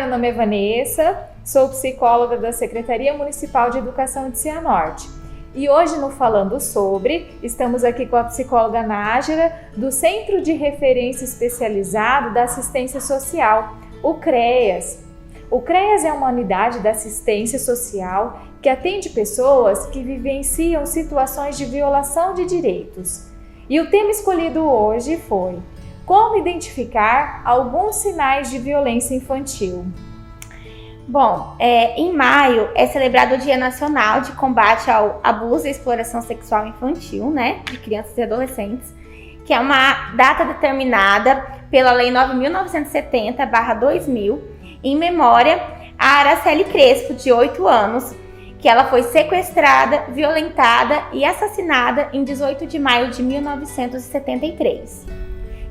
meu nome é Vanessa, sou psicóloga da Secretaria Municipal de Educação de Cianorte. E hoje no Falando Sobre, estamos aqui com a psicóloga Nájera, do Centro de Referência Especializado da Assistência Social, o CREAS. O CREAS é uma unidade da assistência social que atende pessoas que vivenciam situações de violação de direitos. E o tema escolhido hoje foi: como identificar alguns sinais de violência infantil? Bom, em maio é celebrado o Dia Nacional de Combate ao Abuso e Exploração Sexual Infantil, né, de crianças e adolescentes, que é uma data determinada pela Lei 9.970/2000, em memória a Araceli Crespo, de 8 anos, que ela foi sequestrada, violentada e assassinada em 18 de maio de 1973.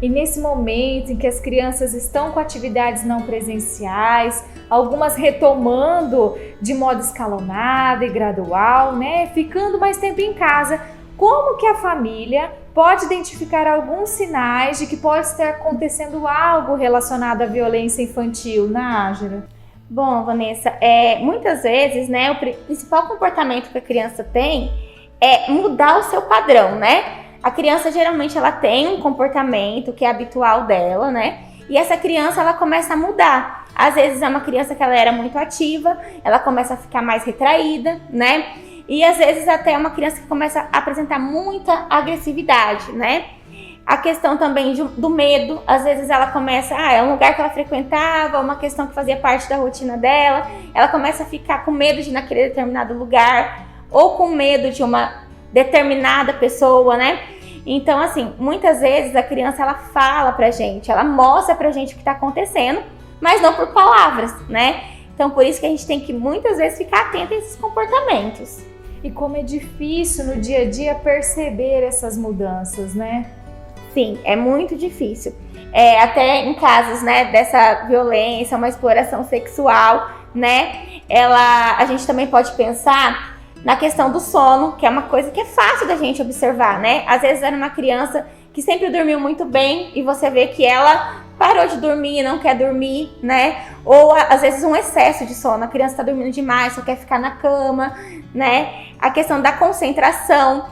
E nesse momento em que as crianças estão com atividades não presenciais, algumas retomando de modo escalonado e gradual, né, ficando mais tempo em casa, como que a família pode identificar alguns sinais de que pode estar acontecendo algo relacionado à violência infantil, Nájera? Bom, Vanessa, muitas vezes, né, o principal comportamento que a criança tem é mudar o seu padrão, né? A criança geralmente ela tem um comportamento que é habitual dela, né? E essa criança ela começa a mudar. Às vezes é uma criança que ela era muito ativa, ela começa a ficar mais retraída, né? E às vezes até é uma criança que começa a apresentar muita agressividade, né? A questão também do medo, às vezes ela começa, é um lugar que ela frequentava, uma questão que fazia parte da rotina dela, ela começa a ficar com medo de ir naquele determinado lugar, ou com medo de uma determinada pessoa, né? Então, assim, muitas vezes a criança ela fala pra gente, ela mostra pra gente o que tá acontecendo, mas não por palavras, né? Então, por isso que a gente tem que muitas vezes ficar atento a esses comportamentos. E como é difícil no dia a dia perceber essas mudanças, né? Sim, é muito difícil. Até em casos, né, dessa violência, uma exploração sexual, né? A gente também pode pensar na questão do sono, que é uma coisa que é fácil da gente observar, né? Às vezes era uma criança que sempre dormiu muito bem e você vê que ela parou de dormir, não quer dormir, né? Ou às vezes um excesso de sono, a criança tá dormindo demais, só quer ficar na cama, né? A questão da concentração,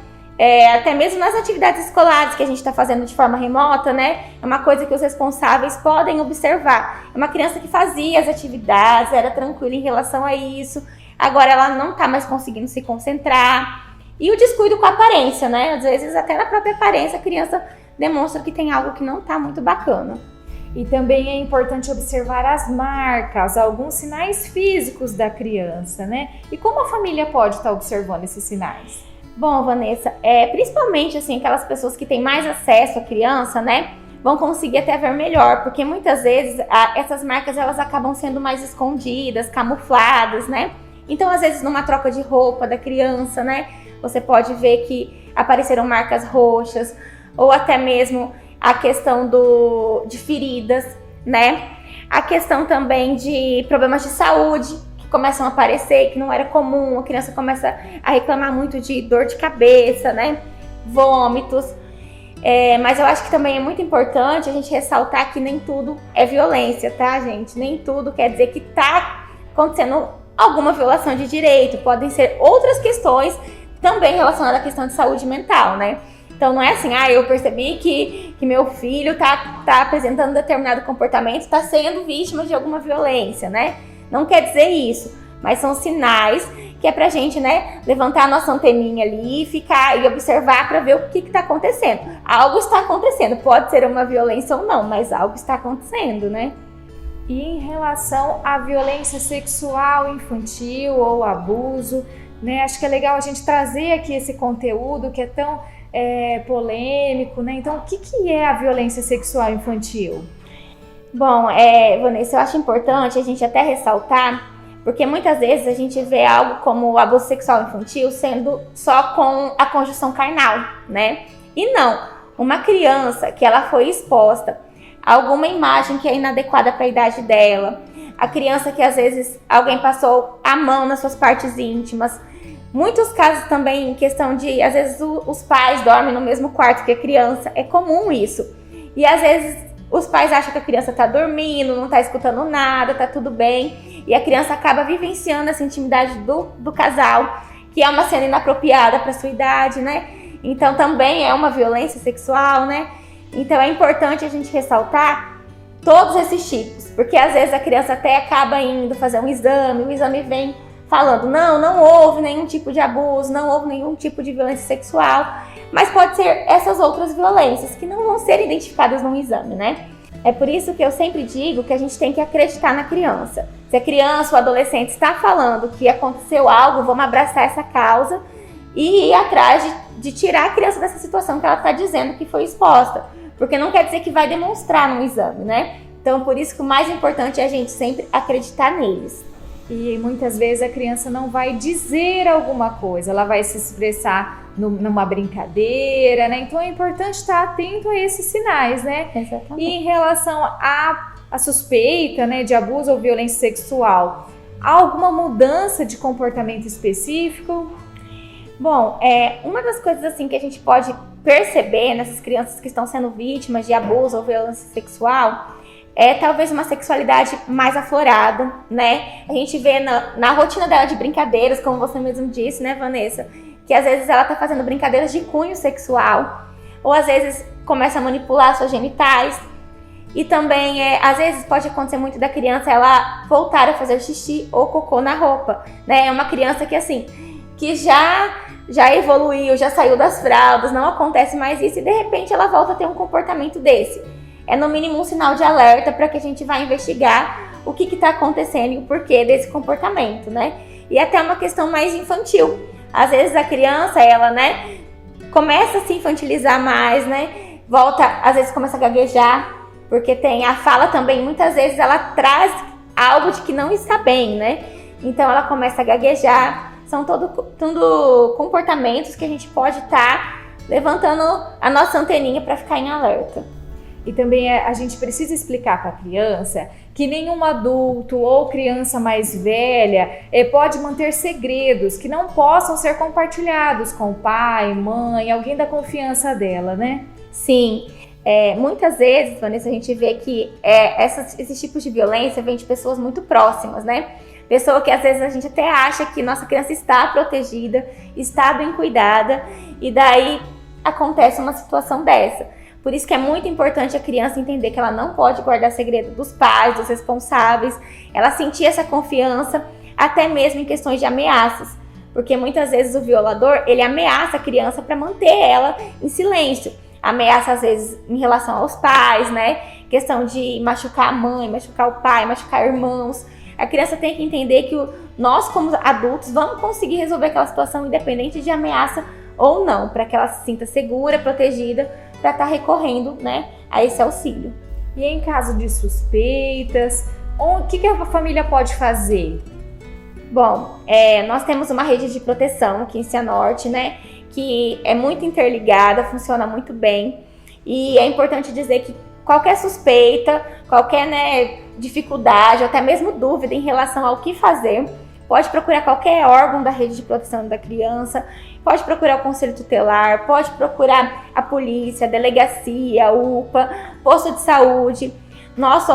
até mesmo nas atividades escolares que a gente está fazendo de forma remota, né? É uma coisa que os responsáveis podem observar. É uma criança que fazia as atividades, era tranquila em relação a isso. Agora ela não tá mais conseguindo se concentrar. E o descuido com a aparência, né? Às vezes até na própria aparência a criança demonstra que tem algo que não tá muito bacana. E também é importante observar as marcas, alguns sinais físicos da criança, né? E como a família pode estar observando esses sinais? Bom, Vanessa, principalmente assim, aquelas pessoas que têm mais acesso à criança, né? Vão conseguir até ver melhor, porque muitas vezes essas marcas elas acabam sendo mais escondidas, camufladas, né? Então, às vezes, numa troca de roupa da criança, né? Você pode ver que apareceram marcas roxas, ou até mesmo a questão de feridas, né? A questão também de problemas de saúde que começam a aparecer, que não era comum. A criança começa a reclamar muito de dor de cabeça, né? Vômitos. Mas eu acho que também é muito importante a gente ressaltar que nem tudo é violência, tá, gente? Nem tudo quer dizer que tá acontecendo alguma violação de direito, podem ser outras questões também relacionadas à questão de saúde mental, né? Então não é assim, eu percebi que meu filho tá apresentando determinado comportamento, tá sendo vítima de alguma violência, né? Não quer dizer isso, mas são sinais que é pra gente, né, levantar a nossa anteninha ali e ficar e observar para ver o que tá acontecendo. Algo está acontecendo, pode ser uma violência ou não, mas algo está acontecendo, né? E em relação à violência sexual infantil ou abuso, né? Acho que é legal a gente trazer aqui esse conteúdo que é tão polêmico, né? Então, o que é a violência sexual infantil? Bom, Vanessa, eu acho importante a gente até ressaltar, porque muitas vezes a gente vê algo como o abuso sexual infantil sendo só com a conjunção carnal, né? E não, uma criança que ela foi exposta alguma imagem que é inadequada para a idade dela, a criança que às vezes alguém passou a mão nas suas partes íntimas, muitos casos também em questão de, às vezes os pais dormem no mesmo quarto que a criança, é comum isso, e às vezes os pais acham que a criança está dormindo, não está escutando nada, está tudo bem, e a criança acaba vivenciando essa intimidade do casal, que é uma cena inapropriada para sua idade, né? Então também é uma violência sexual, né? Então é importante a gente ressaltar todos esses tipos, porque às vezes a criança até acaba indo fazer um exame, o exame vem falando, não houve nenhum tipo de abuso, não houve nenhum tipo de violência sexual, mas pode ser essas outras violências que não vão ser identificadas no exame, né? É por isso que eu sempre digo que a gente tem que acreditar na criança. Se a criança ou adolescente está falando que aconteceu algo, vamos abraçar essa causa e ir atrás de tirar a criança dessa situação que ela está dizendo que foi exposta. Porque não quer dizer que vai demonstrar no exame, né? Então, por isso que o mais importante é a gente sempre acreditar neles. E muitas vezes a criança não vai dizer alguma coisa, ela vai se expressar numa brincadeira, né? Então é importante estar atento a esses sinais, né? Exatamente. E em relação à suspeita, né, de abuso ou violência sexual, há alguma mudança de comportamento específico? Bom, uma das coisas assim que a gente pode perceber nessas crianças que estão sendo vítimas de abuso ou violência sexual é talvez uma sexualidade mais aflorada, né? A gente vê na rotina dela de brincadeiras, como você mesmo disse, né, Vanessa? Que às vezes ela tá fazendo brincadeiras de cunho sexual, ou às vezes começa a manipular suas genitais. E também, às vezes pode acontecer muito da criança ela voltar a fazer xixi ou cocô na roupa, né? É uma criança que assim, que já evoluiu, já saiu das fraldas, não acontece mais isso e de repente ela volta a ter um comportamento desse. É no mínimo um sinal de alerta para que a gente vá investigar o que está acontecendo e o porquê desse comportamento, né? E até uma questão mais infantil. Às vezes a criança, ela, né, começa a se infantilizar mais, né? Volta, às vezes começa a gaguejar, porque tem a fala também, muitas vezes ela traz algo de que não está bem, né? Então ela começa a gaguejar. São tudo comportamentos que a gente pode estar levantando a nossa anteninha para ficar em alerta. E também a gente precisa explicar para a criança que nenhum adulto ou criança mais velha pode manter segredos que não possam ser compartilhados com o pai, mãe, alguém da confiança dela, né? Sim, muitas vezes, Vanessa, a gente vê que esses tipos de violência vêm de pessoas muito próximas, né? Pessoa que às vezes a gente até acha que nossa criança está protegida, está bem cuidada, e daí acontece uma situação dessa. Por isso que é muito importante a criança entender que ela não pode guardar segredo dos pais, dos responsáveis, ela sentir essa confiança, até mesmo em questões de ameaças. Porque muitas vezes o violador, ele ameaça a criança para manter ela em silêncio. Ameaça às vezes em relação aos pais, né? Questão de machucar a mãe, machucar o pai, machucar irmãos. A criança tem que entender que nós, como adultos, vamos conseguir resolver aquela situação independente de ameaça ou não, para que ela se sinta segura, protegida, para estar recorrendo, né, a esse auxílio. E em caso de suspeitas, o que a família pode fazer? Bom, nós temos uma rede de proteção aqui em Cianorte, né, que é muito interligada, funciona muito bem. E é importante dizer que qualquer suspeita, qualquer, né, dificuldade, ou até mesmo dúvida em relação ao que fazer, pode procurar qualquer órgão da rede de proteção da criança, pode procurar o conselho tutelar, pode procurar a polícia, a delegacia, a UPA, posto de saúde. Nós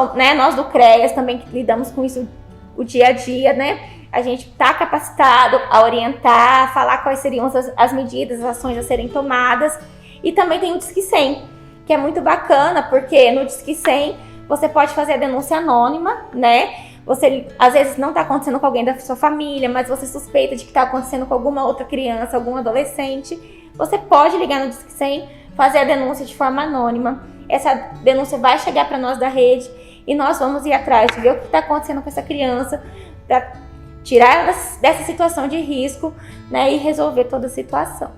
do CREAS também que lidamos com isso o dia a dia, né? A gente está capacitado a orientar, a falar quais seriam as medidas, as ações a serem tomadas. E também tem o Disque 100, que é muito bacana, porque no Disque 100 você pode fazer a denúncia anônima, né? Você, às vezes, não está acontecendo com alguém da sua família, mas você suspeita de que está acontecendo com alguma outra criança, algum adolescente. Você pode ligar no Disque 100, fazer a denúncia de forma anônima. Essa denúncia vai chegar para nós da rede e nós vamos ir atrás de ver o que está acontecendo com essa criança para tirar ela dessa situação de risco, né, e resolver toda a situação.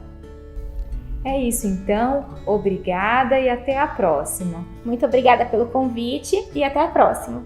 É isso então, obrigada e até a próxima. Muito obrigada pelo convite e até a próxima.